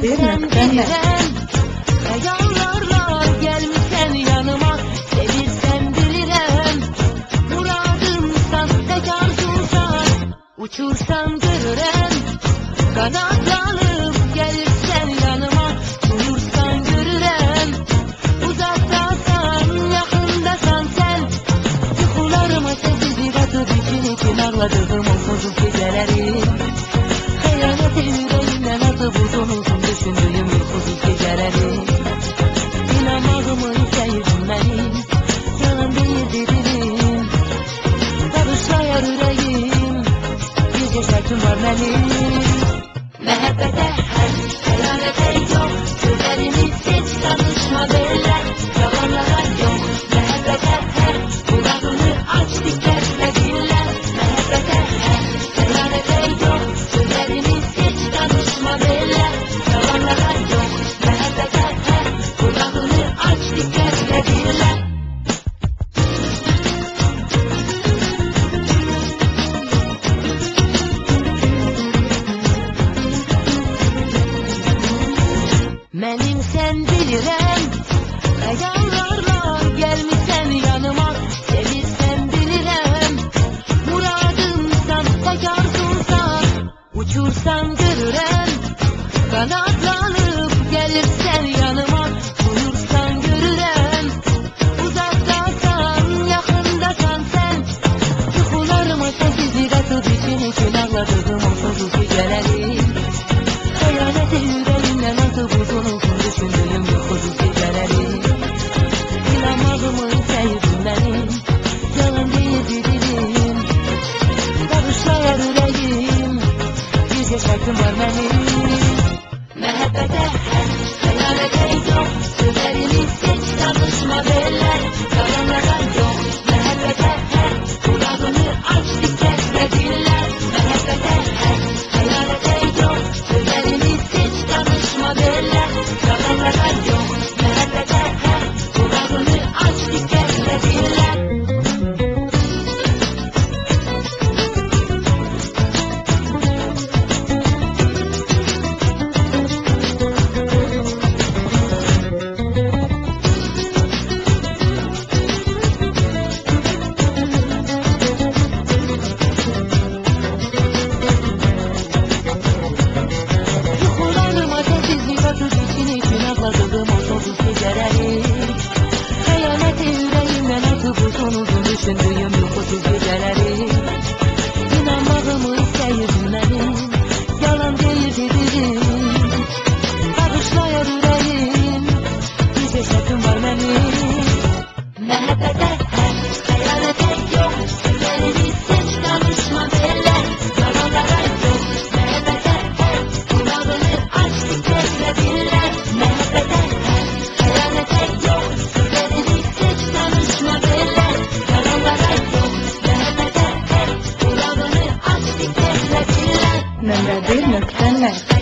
Memnun.net Hayallarla gelmişsen yanıma, sevilsen bilirem. Muradımsan, tek arzumsan, uçursan görürem. Kanatlanıp gelirsen yanıma, uyursan görürem. Uzaktasan, yakındasan sen, yuxularıma sessiz atıp için ağladığım onsuz geceleri. Xəyanət yüreğimden atıp uzun uzun düşündüğüm uykusuz geceleri. İnanmağımı istəyirdim mənim, yalan deyil dedim. Barışlayar ürəyim, bir cəsətim var mənim. Məhəbbətə hər, xəyanətə yox, sözlərimiz heç danışma belə. Yalanlara yox, məhəbbətə hər, qulağını aç diqqətlə dinlə. Məhəbbətə hər, xəyanətə yox, sözlərimiz heç danışma belə. Yalanlara yox, məhəbbətə hər, qulağını aç diqqətlə dinlə. Mənim sən bilirəm, xəyallarla gəlmişsən yanıma, sevirsən bilirəm. Muradımsan, tək arzumsan, uçursan görürəm. Kanatlanıp gelirsən yanıma, uyursan görürəm. Uzaktasan, yaxındasan sen, yuxularıma sensizlik atıp için ağladığım onsuz geceleri. Xəyanəti yüreğimden atıp uzun uzun düşündüğüm yuxusuz geceleri. İnanmağımı istəyirdim mənim, yalan deyil dedim. Barışlayar ürəyim, bir cəsətim var mənim. Məhəbbətə hər, xəyanətə yox, sözlərimiz heç danışma belə. Yalanlara yox, məhəbbətə hər, qulağını aç diqqətlə dinlə. Məhəbbətə hər, xəyanətə yox, sözlərimiz heç danışma belə. Yalanlara yox, məhəbbətə hər, qulağını aç diqqətlə dinlə. Yuxularıma sensizlik atıp için ağladığım onsuz geceleri. Xəyanəti yüreğimden atıp uzun uzun düşündüğüm yuxusuz geceleri. İnanmağımı istəyirdim mənim, yalan deyil dedim. Barışlayar ürəyim, bir cəsətim var mənim. Məhəbbətə hər, xəyanətə yox, sözlərimiz heç danışma belə. Yalanlara yox, məhəbbətə hər, qulağını aç diqqətlə dinlə. Məhəbbətə hər, xəyanətə yox, sözlərimiz heç danışma belə. Yalanlara yox, məhəbbətə hər, qulağını aç diqqətlə dinlə. Memnun.net